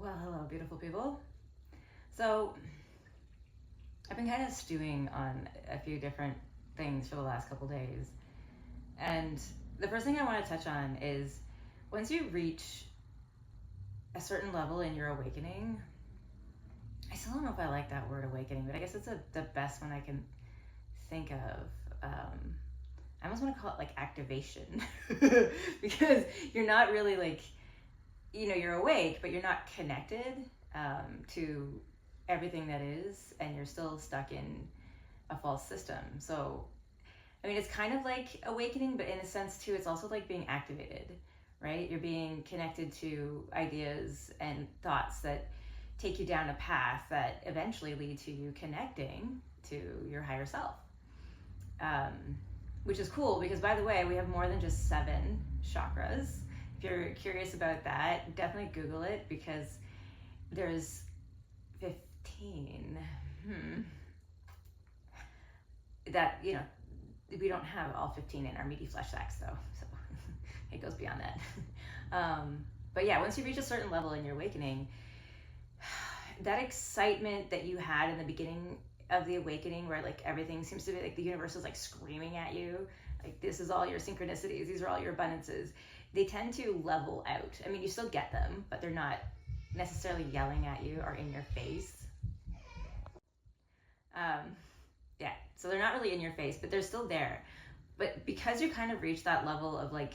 Well, hello, beautiful people. So, I've been kind of stewing on a few different things for the last couple days. And the first thing I want to touch on is once you reach a certain level in your awakening, I still don't know if I like that word awakening, but I guess it's the best one I can think of. I almost want to call it like activation because you're not really like, you're awake, but you're not connected to everything that is, and you're still stuck in a false system. So, I mean, it's kind of like awakening, but in a sense, too, it's also like being activated, right? You're being connected to ideas and thoughts that take you down a path that eventually lead to you connecting to your higher self. Which is cool because, by the way, we have more than just 7 chakras. If you're curious about that, definitely Google it because there's 15. That, we don't have all 15 in our meaty flesh sacks, though, so it goes beyond that. But yeah, once you reach a certain level in your awakening, that excitement that you had in the beginning of the awakening, where like everything seems to be like the universe is like screaming at you, like this is all your synchronicities, these are all your abundances, they tend to level out. I mean, you still get them, but they're not necessarily yelling at you or in your face. Yeah, so they're not really in your face, but they're still there. But because you kind of reach that level of like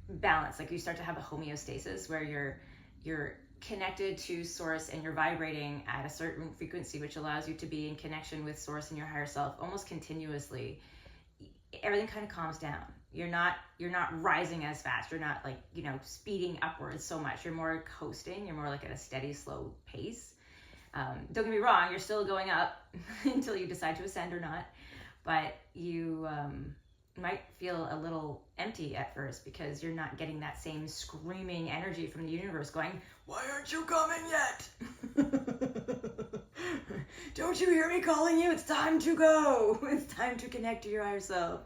balance, like you start to have a homeostasis where you're connected to source and you're vibrating at a certain frequency, which allows you to be in connection with source and your higher self almost continuously. Everything kind of calms down. You're not rising as fast. You're not like, speeding upwards so much. You're more coasting. You're more like at a steady, slow pace. Don't get me wrong, you're still going up until you decide to ascend or not, but you might feel a little empty at first because you're not getting that same screaming energy from the universe going, why aren't you coming yet? Don't you hear me calling you? It's time to go. It's time to connect to your higher self.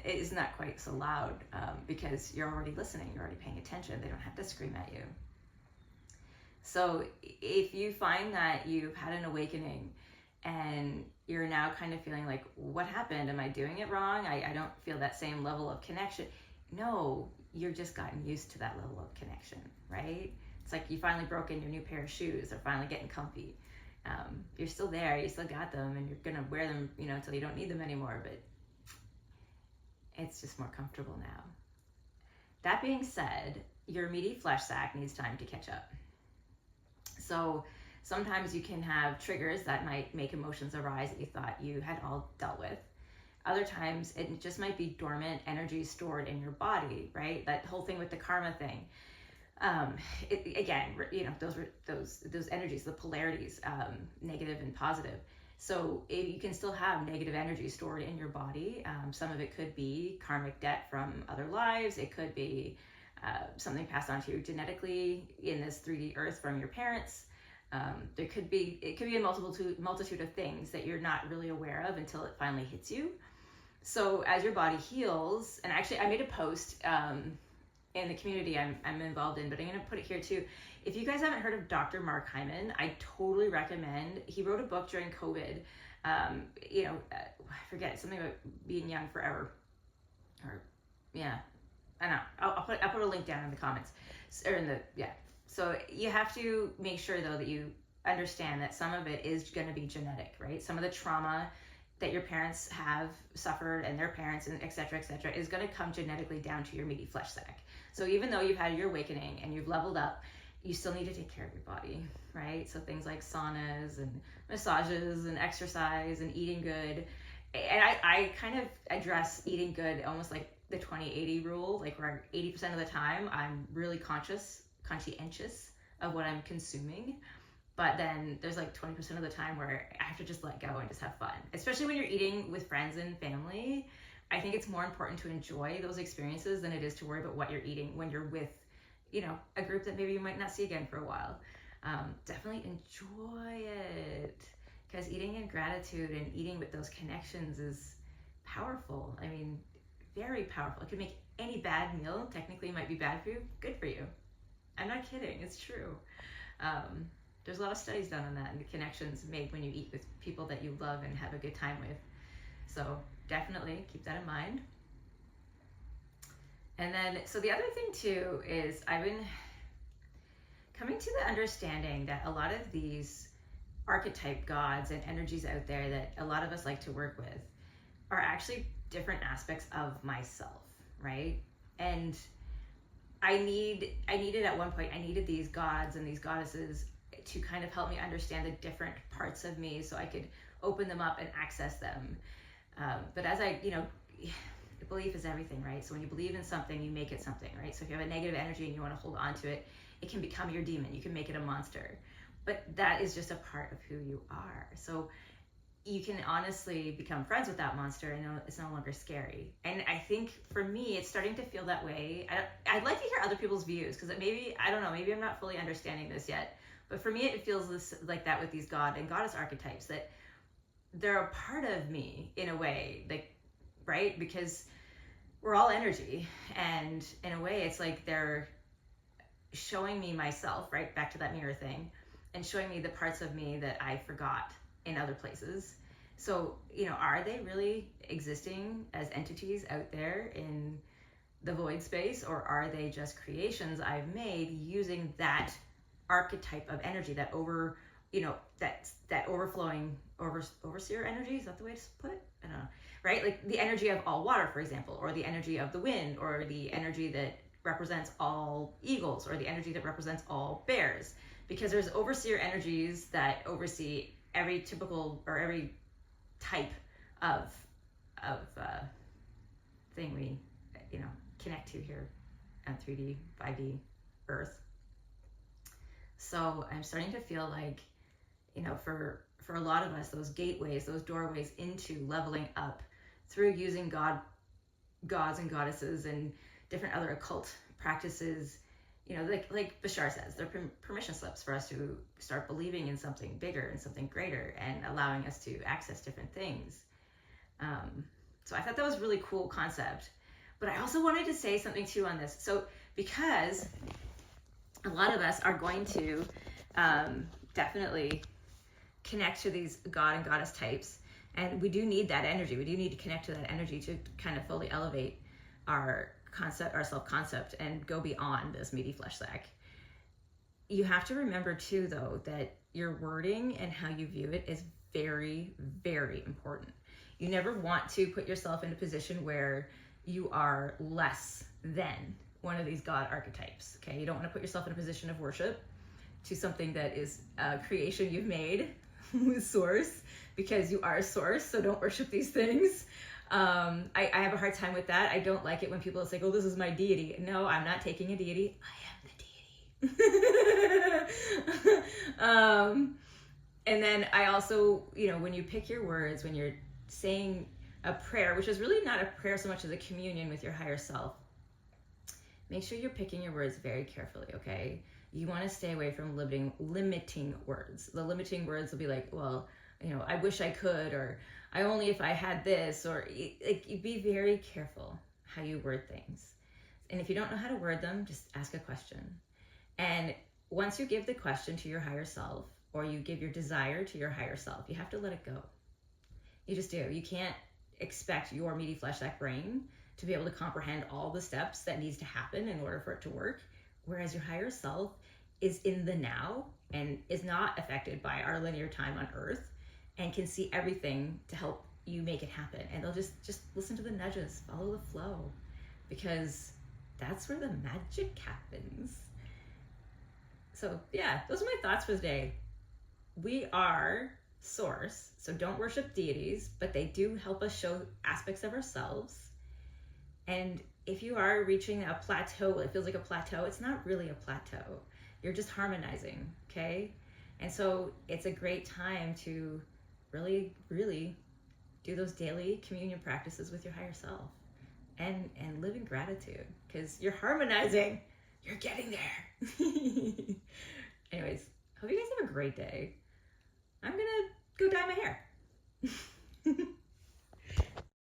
It is not quite so loud because you're already listening, you're already paying attention. They don't have to scream at you. So if you find that you've had an awakening and you're now kind of feeling like, what happened? Am I doing it wrong? I don't feel that same level of connection. No, you're just gotten used to that level of connection, right? It's like you finally broke in your new pair of shoes. They're finally getting comfy. You're still there. You still got them, and you're going to wear them, until you don't need them anymore. But it's just more comfortable now. That being said, your meaty flesh sac needs time to catch up. So sometimes you can have triggers that might make emotions arise that you thought you had all dealt with. Other times it just might be dormant energy stored in your body, right? That whole thing with the karma thing. Again, those energies, the polarities, negative and positive. So you can still have negative energy stored in your body. Some of it could be karmic debt from other lives. It could be something passed on to you genetically in this 3D earth from your parents. It could be a multitude of things that you're not really aware of until it finally hits you. So as your body heals, and actually I made a post in the community I'm involved in, but I'm going to put it here too. If you guys haven't heard of Dr. Mark Hyman, I totally recommend. He wrote a book during COVID. I forget, something about being young forever. Or, yeah, I don't know. I'll put a link down in the comments or So you have to make sure though that you understand that some of it is going to be genetic, right? Some of the trauma that your parents have suffered and their parents and et cetera, is going to come genetically down to your meaty flesh sac. So even though you've had your awakening and you've leveled up, you still need to take care of your body, right? So things like saunas and massages and exercise and eating good. And I kind of address eating good almost like the 20-80 rule, like where 80% of the time I'm really conscientious of what I'm consuming. But then there's like 20% of the time where I have to just let go and just have fun. Especially when you're eating with friends and family, I think it's more important to enjoy those experiences than it is to worry about what you're eating when you're with, a group that maybe you might not see again for a while. Definitely enjoy it, because eating in gratitude and eating with those connections is powerful. I mean, very powerful. It could make any bad meal, technically might be bad for you, good for you. I'm not kidding, it's true. There's a lot of studies done on that and the connections made when you eat with people that you love and have a good time with. So definitely keep that in mind. And then, so the other thing too is I've been coming to the understanding that a lot of these archetype gods and energies out there that a lot of us like to work with are actually different aspects of myself, right? And I needed at one point, I needed these gods and these goddesses to kind of help me understand the different parts of me so I could open them up and access them. But as belief is everything, right? So when you believe in something, you make it something, right? So if you have a negative energy and you want to hold on to it, it can become your demon. You can make it a monster. But that is just a part of who you are. So you can honestly become friends with that monster and it's no longer scary. And I think for me, it's starting to feel that way. I'd like to hear other people's views because maybe, I don't know, maybe I'm not fully understanding this yet. But for me, it feels like that with these god and goddess archetypes, that they're a part of me in a way, like, right? Because we're all energy. And in a way, it's like they're showing me myself, right? Back to that mirror thing, and showing me the parts of me that I forgot in other places. So, are they really existing as entities out there in the void space, or are they just creations I've made using that archetype of energy, that that overflowing overseer energy? Is that the way to put it? I don't know. Right? Like the energy of all water, for example, or the energy of the wind, or the energy that represents all eagles, or the energy that represents all bears. Because there's overseer energies that oversee every typical or every type of thing we connect to here on 3D, 5D Earth. So I'm starting to feel like, for a lot of us, those gateways, those doorways into leveling up through using gods and goddesses and different other occult practices, like Bashar says, they're permission slips for us to start believing in something bigger and something greater and allowing us to access different things. So I thought that was a really cool concept. But I also wanted to say something too on this. So because a lot of us are going to definitely connect to these god and goddess types, and we do need that energy. We do need to connect to that energy to kind of fully elevate our concept, our self-concept, and go beyond this meaty flesh sack. You have to remember too, though, that your wording and how you view it is very, very important. You never want to put yourself in a position where you are less than one of these god archetypes, okay? You don't want to put yourself in a position of worship to something that is a creation you've made with source, because you are source, so don't worship these things. I have a hard time with that. I don't like it when people say, oh, this is my deity. No, I'm not taking a deity. I am the deity. And then I also, when you pick your words, when you're saying a prayer, which is really not a prayer so much as a communion with your higher self, make sure you're picking your words very carefully, okay? You want to stay away from limiting words. The limiting words will be like, well, I wish I could, or I only if I had this, or be very careful how you word things. And if you don't know how to word them, just ask a question. And once you give the question to your higher self, or you give your desire to your higher self, you have to let it go. You just do. You can't expect your meaty flesh sack brain to be able to comprehend all the steps that needs to happen in order for it to work. Whereas your higher self is in the now and is not affected by our linear time on Earth and can see everything to help you make it happen. And they'll just listen to the nudges, follow the flow, because that's where the magic happens. So yeah, those are my thoughts for the day. We are source, so don't worship deities, but they do help us show aspects of ourselves. And if you are reaching a plateau, it feels like a plateau, it's not really a plateau. You're just harmonizing, okay? And so it's a great time to really, really do those daily communion practices with your higher self and live in gratitude, because you're harmonizing. You're getting there. Anyways, hope you guys have a great day. I'm gonna go dye my hair.